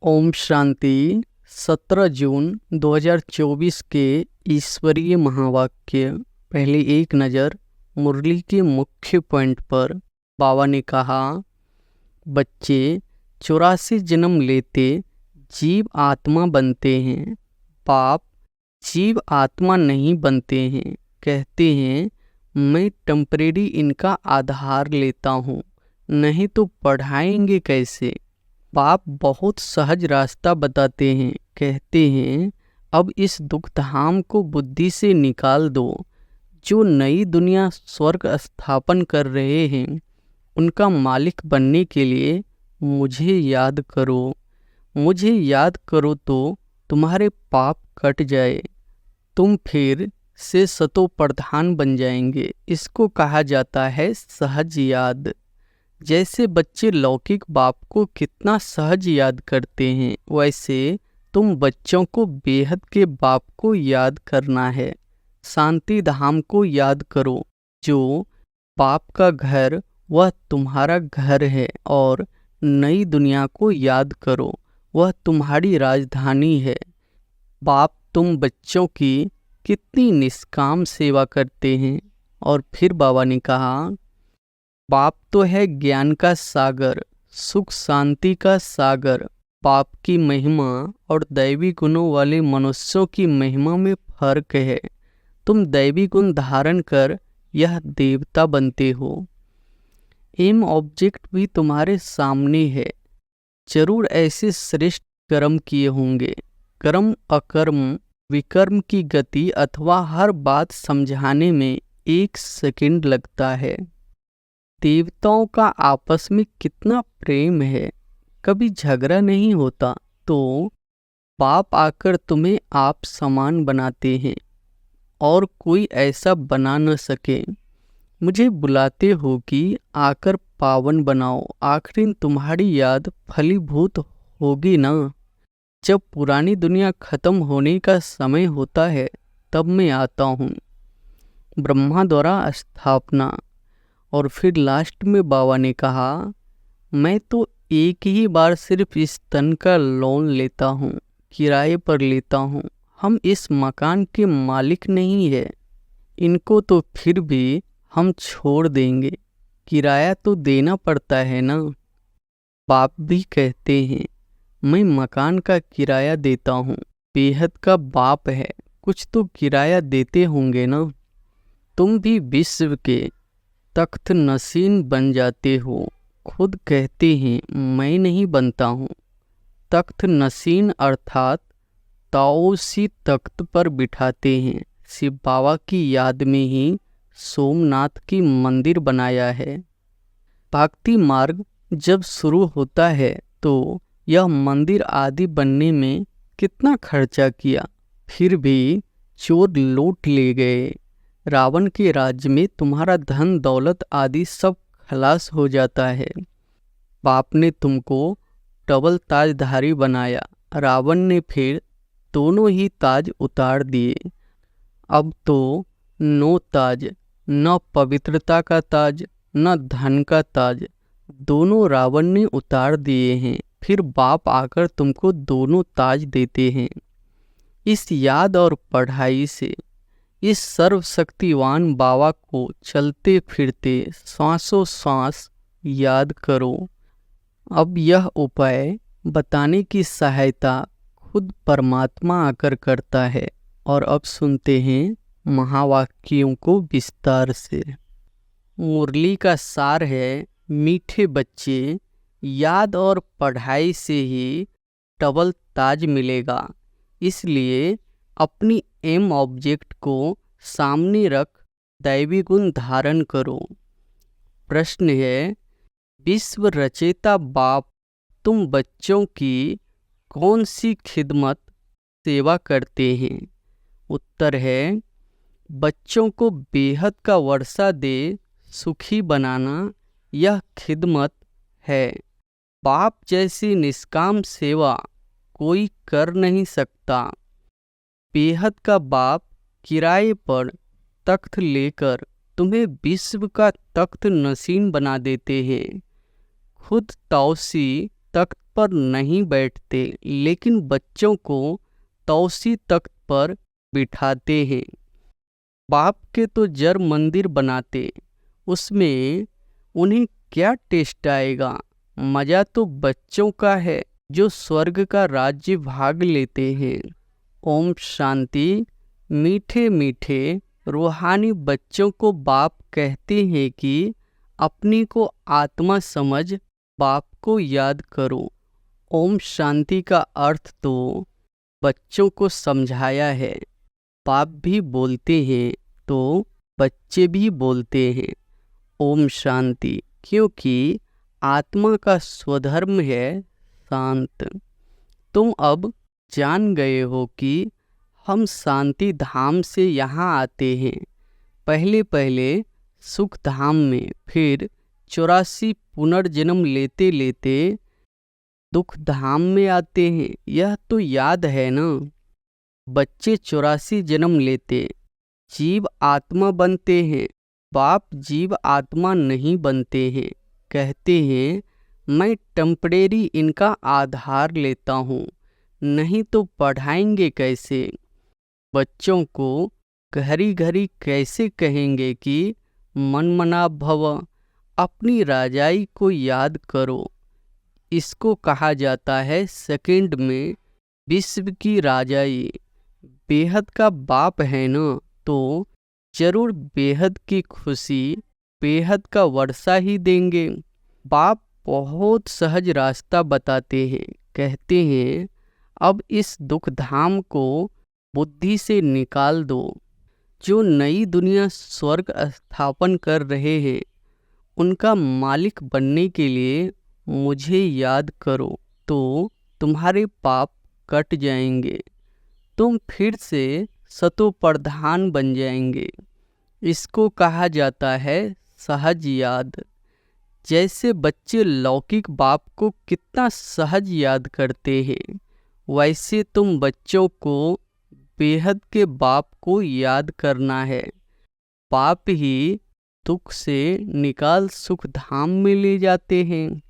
ओम शांति। 17 जून 2024 के ईश्वरीय महावाक्य। पहले एक नज़र मुरली के मुख्य पॉइंट पर। बाबा ने कहा, बच्चे 84 जन्म लेते जीव आत्मा बनते हैं। बाप जीव आत्मा नहीं बनते हैं। कहते हैं मैं टेम्परेरी इनका आधार लेता हूँ, नहीं तो पढ़ाएंगे कैसे। बाप बहुत सहज रास्ता बताते हैं। कहते हैं अब इस दुख धाम को बुद्धि से निकाल दो। जो नई दुनिया स्वर्ग स्थापन कर रहे हैं उनका मालिक बनने के लिए मुझे याद करो। मुझे याद करो तो तुम्हारे पाप कट जाए, तुम फिर से सतो प्रधान बन जाएंगे। इसको कहा जाता है सहज याद। जैसे बच्चे लौकिक बाप को कितना सहज याद करते हैं, वैसे तुम बच्चों को बेहद के बाप को याद करना है। शांति धाम को याद करो। जो बाप का घर वह तुम्हारा घर है, और नई दुनिया को याद करो, वह तुम्हारी राजधानी है। बाप तुम बच्चों की कितनी निष्काम सेवा करते हैं। और फिर बाबा ने कहा, बाप तो है ज्ञान का सागर, सुख शांति का सागर। बाप की महिमा और दैवी गुणों वाले मनुष्यों की महिमा में फर्क है। तुम दैवी गुण धारण कर यह देवता बनते हो। एम ऑब्जेक्ट भी तुम्हारे सामने है। जरूर ऐसे श्रेष्ठ कर्म किए होंगे। कर्म अकर्म विकर्म की गति अथवा हर बात समझाने में 1 सेकंड लगता है। देवताओं का आपस में कितना प्रेम है, कभी झगड़ा नहीं होता। तो बाप आकर तुम्हें आप समान बनाते हैं और कोई ऐसा बना न सके। मुझे बुलाते हो कि आकर पावन बनाओ। आखिर तुम्हारी याद फलीभूत होगी ना। जब पुरानी दुनिया खत्म होने का समय होता है तब मैं आता हूँ। ब्रह्मा द्वारा स्थापना। और फिर लास्ट में बाबा ने कहा, मैं तो एक ही बार सिर्फ इस तन का लोन लेता हूँ, किराए पर लेता हूँ। हम इस मकान के मालिक नहीं है। इनको तो फिर भी हम छोड़ देंगे, किराया तो देना पड़ता है ना। बाप भी कहते हैं मैं मकान का किराया देता हूँ। बेहद का बाप है, कुछ तो किराया देते होंगे ना। तुम भी विश्व के तख्त नसीन बन जाते हो। खुद कहते हैं मैं नहीं बनता हूँ। तख्त नसीन अर्थात ताओसी तख्त पर बिठाते हैं। शिव बाबा की याद में ही सोमनाथ की मंदिर बनाया है। भक्ति मार्ग जब शुरू होता है तो यह मंदिर आदि बनने में कितना खर्चा किया, फिर भी चोर लूट ले गए। रावण के राज्य में तुम्हारा धन दौलत आदि सब खलास हो जाता है। बाप ने तुमको डबल ताजधारी बनाया। रावण ने फिर दोनों ही ताज उतार दिए। अब तो नो ताज, न पवित्रता का ताज न धन का ताज, दोनों रावण ने उतार दिए हैं। फिर बाप आकर तुमको दोनों ताज देते हैं। इस याद और पढ़ाई से इस सर्वशक्तिवान बाबा को चलते फिरते श्वासों श्वास याद करो। अब यह उपाय बताने की सहायता खुद परमात्मा आकर करता है। और अब सुनते हैं महावाक्यों को विस्तार से। मुरली का सार है, मीठे बच्चे, याद और पढ़ाई से ही डबल ताज मिलेगा। इसलिए अपनी एम ऑब्जेक्ट को सामने रख दैवी गुण धारण करो। प्रश्न है, विश्व रचेता बाप तुम बच्चों की कौन सी खिदमत सेवा करते हैं? उत्तर है, बच्चों को बेहद का वर्षा दे सुखी बनाना यह खिदमत है। बाप जैसी निष्काम सेवा कोई कर नहीं सकता। बेहद का बाप किराए पर तख्त लेकर तुम्हें विश्व का तख्त नसीन बना देते हैं। खुद ताओसी तख्त पर नहीं बैठते, लेकिन बच्चों को तौसी तख्त पर बिठाते हैं। बाप के तो जर मंदिर बनाते, उसमें उन्हें क्या टेस्ट आएगा। मज़ा तो बच्चों का है जो स्वर्ग का राज्य भाग लेते हैं। ओम शांति। मीठे मीठे रूहानी बच्चों को बाप कहते हैं कि अपनी को आत्मा समझ बाप को याद करो। ओम शांति का अर्थ तो बच्चों को समझाया है। बाप भी बोलते हैं तो बच्चे भी बोलते हैं ओम शांति, क्योंकि आत्मा का स्वधर्म है शांत। तुम अब जान गए हो कि हम शांति धाम से यहाँ आते हैं, पहले पहले सुख धाम में, फिर 84 पुनर्जन्म लेते लेते दुख धाम में आते हैं। यह तो याद है ना। बच्चे 84 जन्म लेते, जीव आत्मा बनते हैं। बाप जीव आत्मा नहीं बनते हैं, कहते हैं मैं टेम्परेरी इनका आधार लेता हूँ, नहीं तो पढ़ाएंगे कैसे। बच्चों को घड़ी घड़ी कैसे कहेंगे कि मन मना भव, अपनी राजाई को याद करो। इसको कहा जाता है सेकंड में विश्व की राजाई। बेहद का बाप है ना, तो जरूर बेहद की खुशी, बेहद का वर्षा ही देंगे। बाप बहुत सहज रास्ता बताते हैं, कहते हैं अब इस दुख धाम को बुद्धि से निकाल दो। जो नई दुनिया स्वर्ग स्थापन कर रहे हैं, उनका मालिक बनने के लिए मुझे याद करो, तो तुम्हारे पाप कट जाएंगे। तुम फिर से सतो प्रधान बन जाएंगे। इसको कहा जाता है सहज याद। जैसे बच्चे लौकिक बाप को कितना सहज याद करते हैं, वैसे तुम बच्चों को बेहद के बाप को याद करना है। बाप ही दुख से निकाल सुख धाम में ले जाते हैं।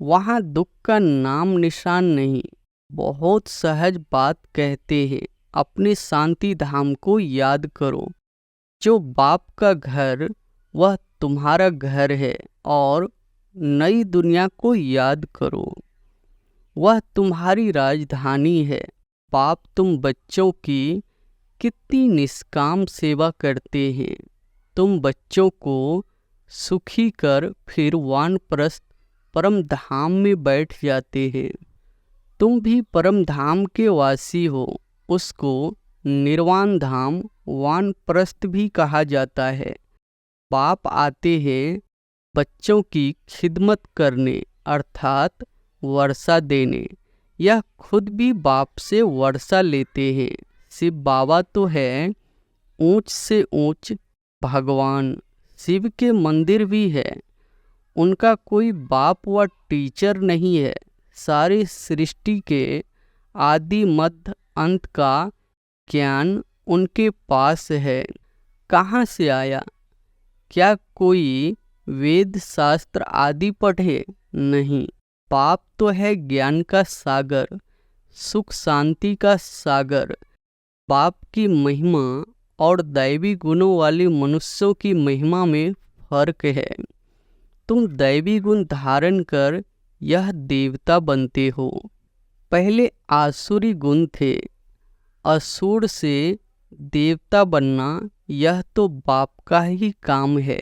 वहाँ दुख का नाम निशान नहीं। बहुत सहज बात कहते हैं, अपने शांति धाम को याद करो। जो बाप का घर वह तुम्हारा घर है, और नई दुनिया को याद करो, वह तुम्हारी राजधानी है। बाप तुम बच्चों की कितनी निष्काम सेवा करते हैं। तुम बच्चों को सुखी कर फिर वानप्रस्थ परम धाम में बैठ जाते हैं। तुम भी परम धाम के वासी हो। उसको निर्वाण धाम वानप्रस्थ भी कहा जाता है। बाप आते हैं बच्चों की खिदमत करने, अर्थात वर्षा देने। यह खुद भी बाप से वर्षा लेते हैं। शिव बाबा तो है ऊंच से ऊंच भगवान। शिव के मंदिर भी है। उनका कोई बाप व टीचर नहीं है। सारी सृष्टि के आदि मध्य अंत का ज्ञान उनके पास है। कहाँ से आया? क्या कोई वेद शास्त्र आदि पढ़े? नहीं। बाप तो है ज्ञान का सागर, सुख शांति का सागर। बाप की महिमा और दैवी गुणों वाले मनुष्यों की महिमा में फर्क है। तुम दैवी गुण धारण कर यह देवता बनते हो। पहले आसुरी गुण थे। असुर से देवता बनना यह तो बाप का ही काम है।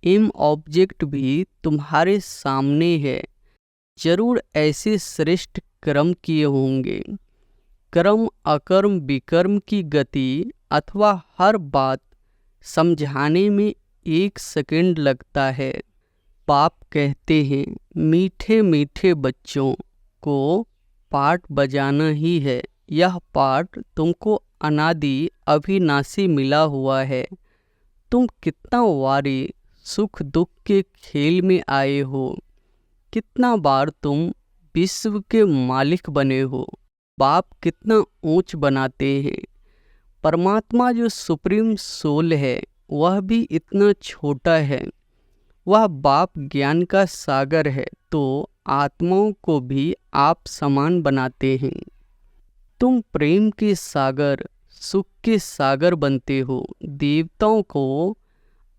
एम ऑब्जेक्ट भी तुम्हारे सामने है। जरूर ऐसे श्रेष्ठ कर्म किए होंगे। कर्म अकर्म विकर्म की गति अथवा हर बात समझाने में 1 सेकंड लगता है। बाप कहते हैं मीठे मीठे बच्चों को पाठ बजाना ही है। यह पाठ तुमको अनादि अविनाशी मिला हुआ है। तुम कितना वारी सुख दुख के खेल में आए हो। कितना बार तुम विश्व के मालिक बने हो। बाप कितना ऊंच बनाते हैं। परमात्मा जो सुप्रीम सोल है वह भी इतना छोटा है। वह बाप ज्ञान का सागर है, तो आत्माओं को भी आप समान बनाते हैं। तुम प्रेम के सागर, सुख के सागर बनते हो। देवताओं को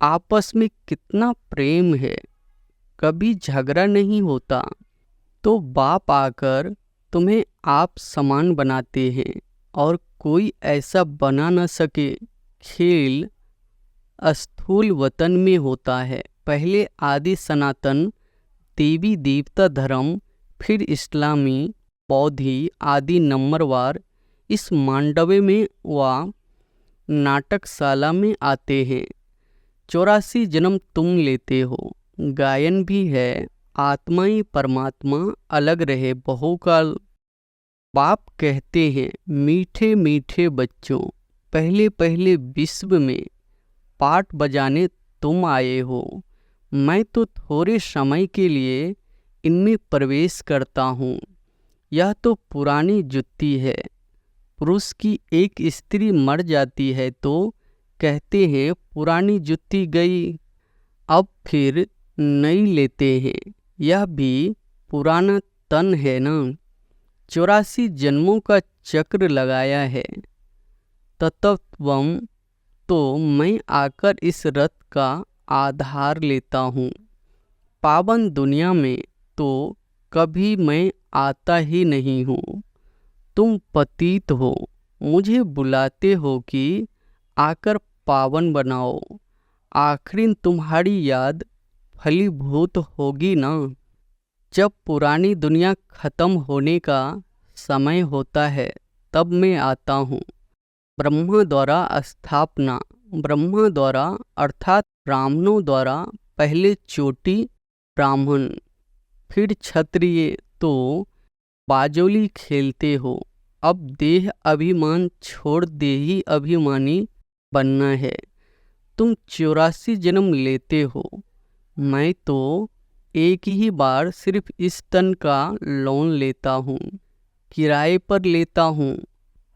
आपस में कितना प्रेम है, कभी झगड़ा नहीं होता। तो बाप आकर तुम्हें आप समान बनाते हैं और कोई ऐसा बना न सके। खेल स्थूल वतन में होता है। पहले आदि सनातन देवी देवता धर्म, फिर इस्लामी, बौद्धी आदि नंबरवार इस मांडवे में व नाटकशाला में आते हैं। 84 जन्म तुम लेते हो। गायन भी है, आत्माएं परमात्मा अलग रहे बहुकाल। बाप कहते हैं, मीठे मीठे बच्चों, पहले पहले विश्व में पाठ बजाने तुम आए हो। मैं तो थोड़े समय के लिए इनमें प्रवेश करता हूँ। यह तो पुरानी जुत्ती है। पुरुष की एक स्त्री मर जाती है तो कहते हैं पुरानी जुत्ती गई, अब फिर नई लेते हैं। यह भी पुराना तन है ना। 84 जन्मों का चक्र लगाया है। तत्वम तो मैं आकर इस रथ का आधार लेता हूँ। पावन दुनिया में तो कभी मैं आता ही नहीं हूँ। तुम पतित हो, मुझे बुलाते हो कि आकर पावन बनाओ। आखिर तुम्हारी याद फलीभूत होगी ना। जब पुरानी दुनिया खत्म होने का समय होता है तब मैं आता हूँ। ब्रह्मा द्वारा स्थापना, ब्रह्मा द्वारा अर्थात ब्राह्मणों द्वारा पहले चोटी ब्राह्मण, फिर क्षत्रिय, तो बाजोली खेलते हो। अब देह अभिमान छोड़ देही अभिमानी बनना है। तुम 84 जन्म लेते हो। मैं तो एक ही बार सिर्फ इस तन का लोन लेता हूँ, किराए पर लेता हूँ।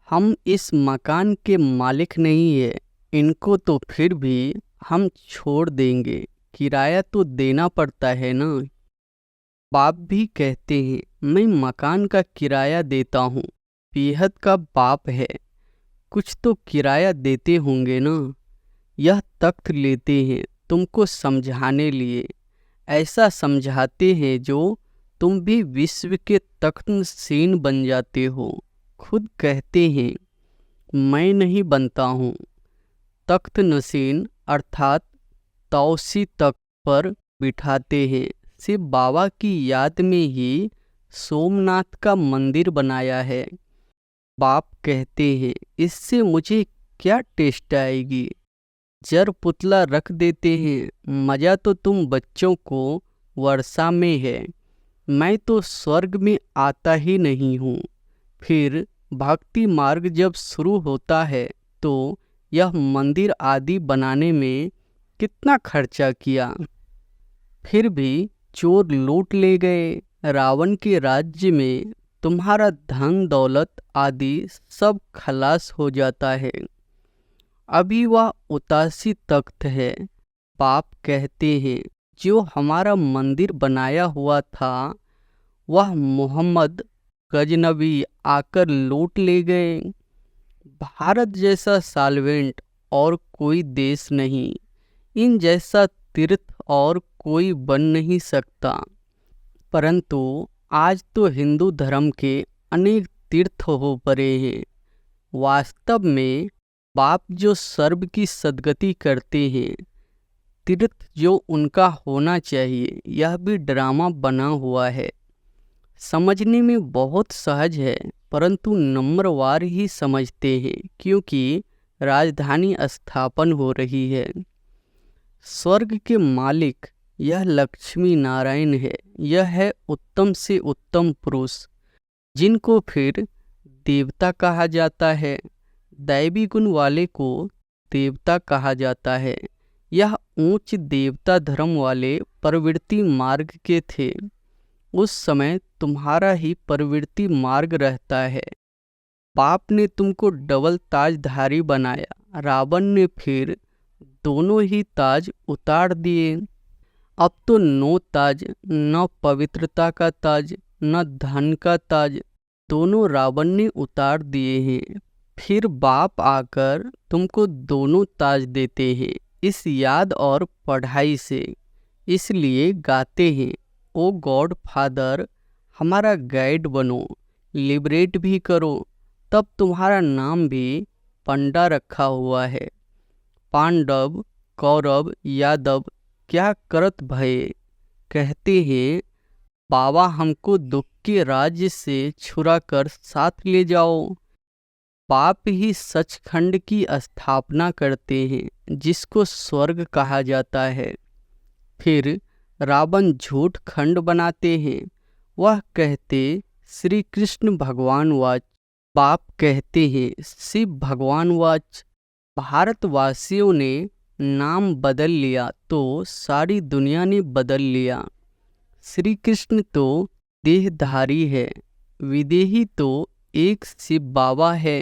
हम इस मकान के मालिक नहीं है। इनको तो फिर भी हम छोड़ देंगे, किराया तो देना पड़ता है ना। बाप भी कहते हैं, मैं मकान का किराया देता हूँ। बेहद का बाप है, कुछ तो किराया देते होंगे ना। यह तख्त लेते हैं तुमको समझाने लिए। ऐसा समझाते हैं जो तुम भी विश्व के तख्त नशीन बन जाते हो। खुद कहते हैं मैं नहीं बनता हूँ। तख्त नशीन अर्थात तौसी तख्त पर बिठाते हैं। शिव बाबा की याद में ही सोमनाथ का मंदिर बनाया है। बाप कहते हैं इससे मुझे क्या टेस्ट आएगी। जर पुतला रख देते हैं। मज़ा तो तुम बच्चों को वर्षा में है। मैं तो स्वर्ग में आता ही नहीं हूँ। फिर भक्ति मार्ग जब शुरू होता है तो यह मंदिर आदि बनाने में कितना खर्चा किया। फिर भी चोर लूट ले गए। रावण के राज्य में तुम्हारा धन दौलत आदि सब खलास हो जाता है। अभी वह उतासी तख्त है। बाप कहते हैं जो हमारा मंदिर बनाया हुआ था वह मोहम्मद गजनबी आकर लूट ले गए। भारत जैसा साल्वेंट और कोई देश नहीं, इन जैसा तीर्थ और कोई बन नहीं सकता। परंतु आज तो हिंदू धर्म के अनेक तीर्थ हो पड़े हैं। वास्तव में बाप जो सर्व की सद्गति करते हैं, तीर्थ जो उनका होना चाहिए, यह भी ड्रामा बना हुआ है। समझने में बहुत सहज है, परंतु नंबरवार ही समझते हैं क्योंकि राजधानी स्थापन हो रही है। स्वर्ग के मालिक यह लक्ष्मी नारायण है। यह है उत्तम से उत्तम पुरुष, जिनको फिर देवता कहा जाता है। दैवी गुण वाले को देवता कहा जाता है। यह उच्च देवता धर्म वाले प्रवृत्ति मार्ग के थे। उस समय तुम्हारा ही प्रवृत्ति मार्ग रहता है। बाप ने तुमको डबल ताजधारी बनाया। रावण ने फिर दोनों ही ताज उतार दिए। अब तो नो ताज, न पवित्रता का ताज, न धन का ताज, दोनों रावण ने उतार दिए हैं। फिर बाप आकर तुमको दोनों ताज देते हैं इस याद और पढ़ाई से। इसलिए गाते हैं, ओ गॉड फादर हमारा गाइड बनो, लिबरेट भी करो। तब तुम्हारा नाम भी पंडा रखा हुआ है। पांडव कौरव यादव क्या करत भये, कहते हैं बाबा हमको दुख के राज्य से छुड़ा कर साथ ले जाओ। बाप ही सचखंड की स्थापना करते हैं जिसको स्वर्ग कहा जाता है। फिर रावण झूठ खंड बनाते हैं, वह कहते श्री कृष्ण भगवान वाच। बाप कहते हैं शिव भगवान वाच। भारतवासियों ने नाम बदल लिया तो सारी दुनिया ने बदल लिया। श्री कृष्ण तो देहधारी है, विदेही तो एक शिव बाबा है।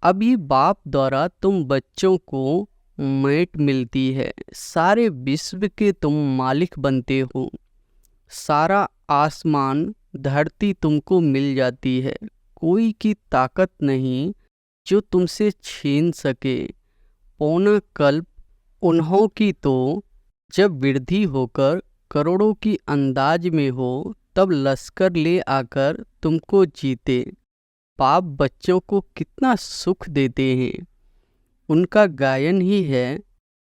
अभी बाप द्वारा तुम बच्चों को मैट मिलती है, सारे विश्व के तुम मालिक बनते हो। सारा आसमान धरती तुमको मिल जाती है, कोई की ताकत नहीं जो तुमसे छीन सके। पौना कल्प उन्हों की तो जब वृद्धि होकर करोड़ों की अंदाज में हो, तब लश्कर ले आकर तुमको जीते। बाप बच्चों को कितना सुख देते हैं, उनका गायन ही है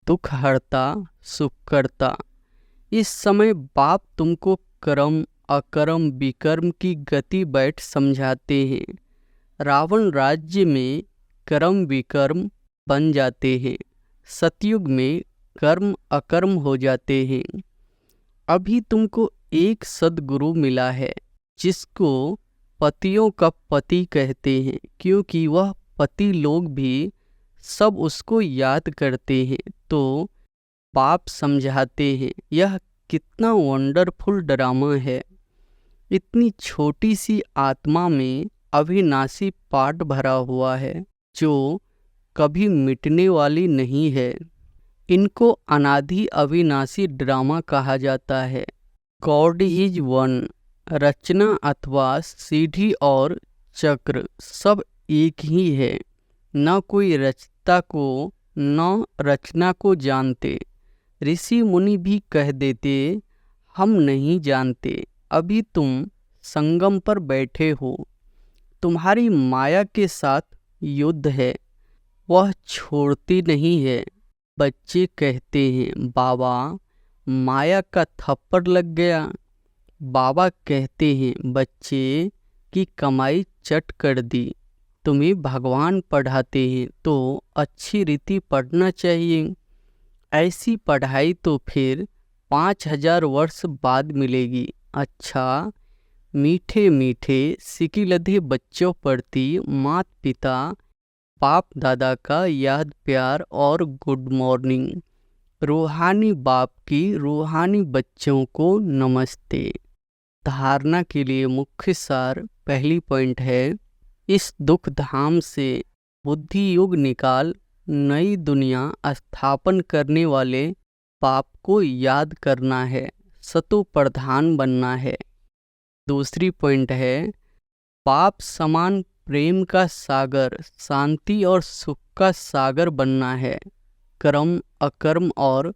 दुख हरता सुख करता। इस समय बाप तुमको कर्म अकर्म विकर्म की गति बैठ समझाते हैं। रावण राज्य में कर्म विकर्म बन जाते हैं, सतयुग में कर्म अकर्म हो जाते हैं। अभी तुमको एक सद्गुरु मिला है जिसको पतियों का पति कहते हैं, क्योंकि वह पति लोग भी सब उसको याद करते हैं। तो बाप समझाते हैं यह कितना वंडरफुल ड्रामा है। इतनी छोटी सी आत्मा में अविनाशी पाठ भरा हुआ है जो कभी मिटने वाली नहीं है। इनको अनादि अविनाशी ड्रामा कहा जाता है। God is one. रचना अथवा सीढ़ी और चक्र सब एक ही है। न कोई रचता को न रचना को जानते। ऋषि मुनि भी कह देते हम नहीं जानते। अभी तुम संगम पर बैठे हो, तुम्हारी माया के साथ युद्ध है, वह छोड़ती नहीं है। बच्चे कहते हैं बाबा माया का थप्पड़ लग गया। बाबा कहते हैं बच्चे की कमाई चट कर दी। तुम्हें भगवान पढ़ाते हैं तो अच्छी रीति पढ़ना चाहिए। ऐसी पढ़ाई तो फिर 5000 वर्ष बाद मिलेगी। अच्छा मीठे मीठे सिकिलधे बच्चों प्रति माता पिता बाप दादा का याद प्यार और गुड मॉर्निंग। रूहानी बाप की रूहानी बच्चों को नमस्ते। धारणा के लिए मुख्य सार पहली पॉइंट है, इस दुख धाम से बुद्धि युग निकाल नई दुनिया स्थापन करने वाले बाप को याद करना है, सतो प्रधान बनना है। दूसरी पॉइंट है, बाप समान प्रेम का सागर शांति और सुख का सागर बनना है। कर्म अकर्म और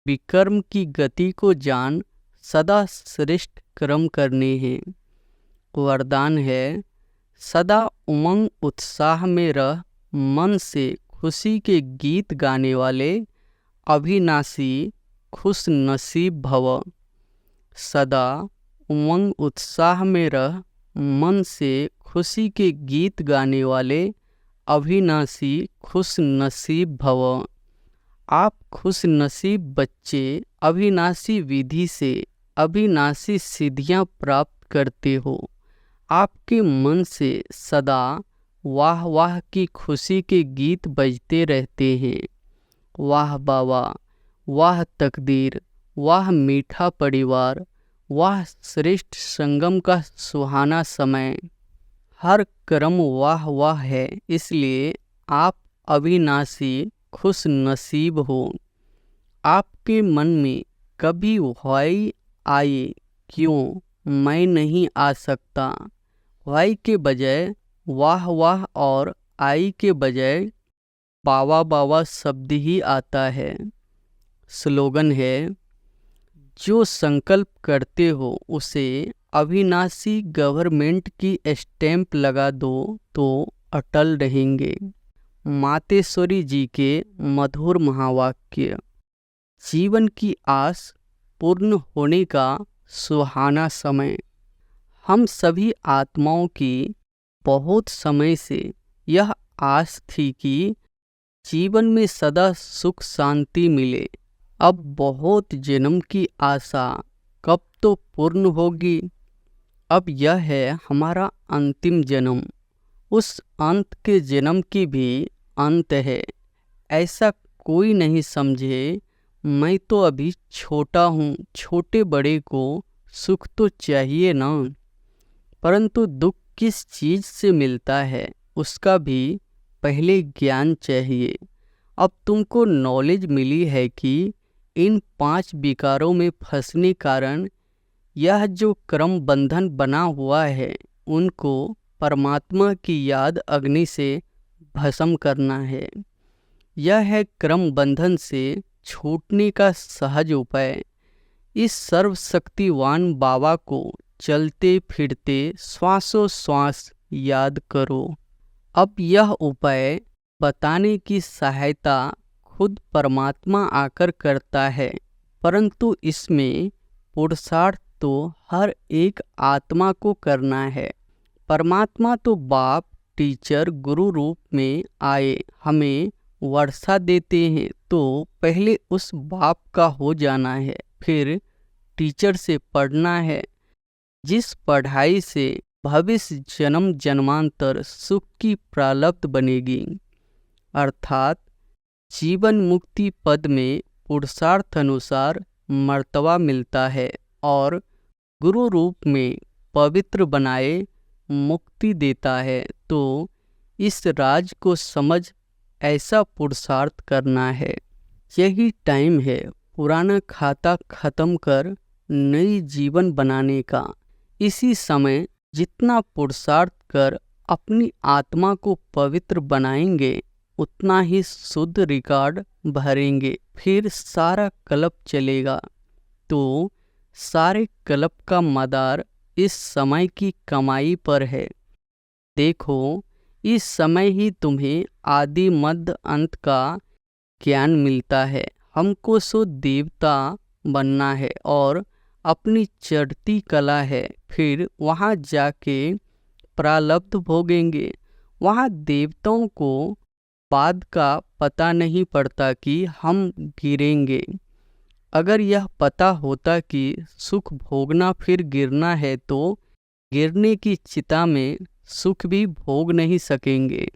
विकर्म की गति को जान सदा श्रेष्ठ कर्म करने हैं। वरदान है, सदा उमंग उत्साह में रह मन से खुशी के गीत गाने वाले अविनाशी खुश नसीब भव। सदा उमंग उत्साह में रह मन से खुशी के गीत गाने वाले अविनाशी खुश नसीब भव। आप खुश नसीब बच्चे अविनाशी विधि से अविनाशी सिद्धियां प्राप्त करते हो। आपके मन से सदा वाह वाह की खुशी के गीत बजते रहते हैं। वाह बाबा, वाह तकदीर, वाह मीठा परिवार, वाह श्रेष्ठ संगम का सुहाना समय। हर कर्म वाह वाह है, इसलिए आप अविनाशी खुश नसीब हो। आपके मन में कभी वाई आए, क्यों मैं नहीं आ सकता। वाई के बजाय वाह वाह और आई के बजाय बावा बावा शब्द ही आता है। स्लोगन है, जो संकल्प करते हो उसे अविनाशी गवर्नमेंट की स्टैंप लगा दो तो अटल रहेंगे। मातेश्वरी जी के मधुर महावाक्य। जीवन की आस पूर्ण होने का सुहाना समय। हम सभी आत्माओं की बहुत समय से यह आस थी कि जीवन में सदा सुख शांति मिले। अब बहुत जन्म की आशा कब तो पूर्ण होगी। अब यह है हमारा अंतिम जन्म। उस अंत के जन्म की भी अंत है, ऐसा कोई नहीं समझे। मैं तो अभी छोटा हूँ, छोटे बड़े को सुख तो चाहिए ना। परंतु दुख किस चीज़ से मिलता है उसका भी पहले ज्ञान चाहिए। अब तुमको नॉलेज मिली है कि इन 5 विकारों में फंसने कारण यह जो क्रम बंधन बना हुआ है उनको परमात्मा की याद अग्नि से भस्म करना है। यह है क्रम बंधन से छूटने का सहज उपाय। इस सर्वशक्तिवान बाबा को चलते फिरते श्वासोश्वास याद करो। अब यह उपाय बताने की सहायता खुद परमात्मा आकर करता है, परंतु इसमें पुरुषार्थ तो हर एक आत्मा को करना है। परमात्मा तो बाप टीचर गुरु रूप में आए हमें वर्षा देते हैं, तो पहले उस बाप का हो जाना है, फिर टीचर से पढ़ना है। जिस पढ़ाई से भविष्य जन्म जन्मांतर सुख की प्रालब्ध बनेगी, अर्थात जीवन मुक्ति पद में पुरुषार्थ अनुसार मर्तबा मिलता है और गुरु रूप में पवित्र बनाए मुक्ति देता है। तो इस राज को समझ ऐसा पुरुषार्थ करना है। यही टाइम है पुराना खाता खत्म कर नई जीवन बनाने का। इसी समय जितना पुरुषार्थ कर अपनी आत्मा को पवित्र बनाएंगे उतना ही शुद्ध रिकॉर्ड भरेंगे, फिर सारा कल्प चलेगा। तो सारे कल्प का मदार इस समय की कमाई पर है। देखो, इस समय ही तुम्हें आदि मध्य अंत का ज्ञान मिलता है। हमको सो देवता बनना है और अपनी चढ़ती कला है, फिर वहाँ जाके प्रालब्ध भोगेंगे। वहाँ देवताओं को बाद का पता नहीं पड़ता कि हम गिरेंगे। अगर यह पता होता कि सुख भोगना फिर गिरना है तो गिरने की चिता में सुख भी भोग नहीं सकेंगे।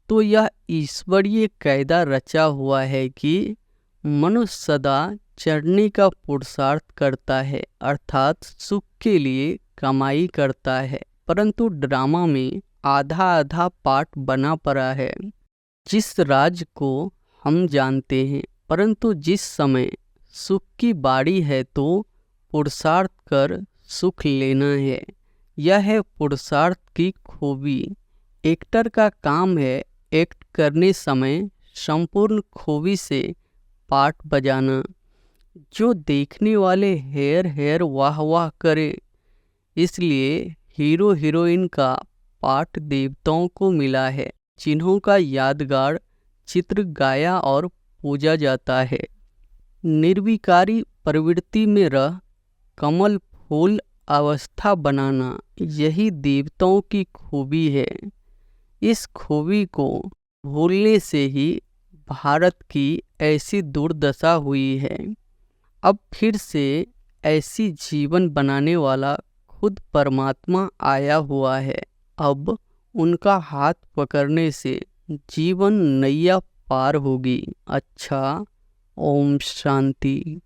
तो यह ईश्वरीय कायदा रचा हुआ है कि मनुष्य सदा चढ़ने का पुरुषार्थ करता है, अर्थात सुख के लिए कमाई करता है। परंतु ड्रामा में आधा आधा पार्ट बना पड़ा है। जिस राज को हम जानते हैं, परंतु जिस समय सुख की बारी है तो पुरुषार्थ कर सुख लेना है। यह है पुरुषार्थ की खूबी। एक्टर का काम है एक्ट करने समय संपूर्ण खूबी से पार्ट बजाना, जो देखने वाले हेर हेर वाह वाह करे। इसलिए हीरो हीरोइन का पार्ट देवताओं को मिला है, जिन्हों का यादगार चित्र गाया और पूजा जाता है। निर्विकारी प्रवृत्ति में रह कमल फूल अवस्था बनाना, यही देवताओं की खूबी है। इस खूबी को भूलने से ही भारत की ऐसी दुर्दशा हुई है। अब फिर से ऐसी जीवन बनाने वाला खुद परमात्मा आया हुआ है। अब उनका हाथ पकड़ने से जीवन नैया पार होगी। अच्छा, ओम शांति।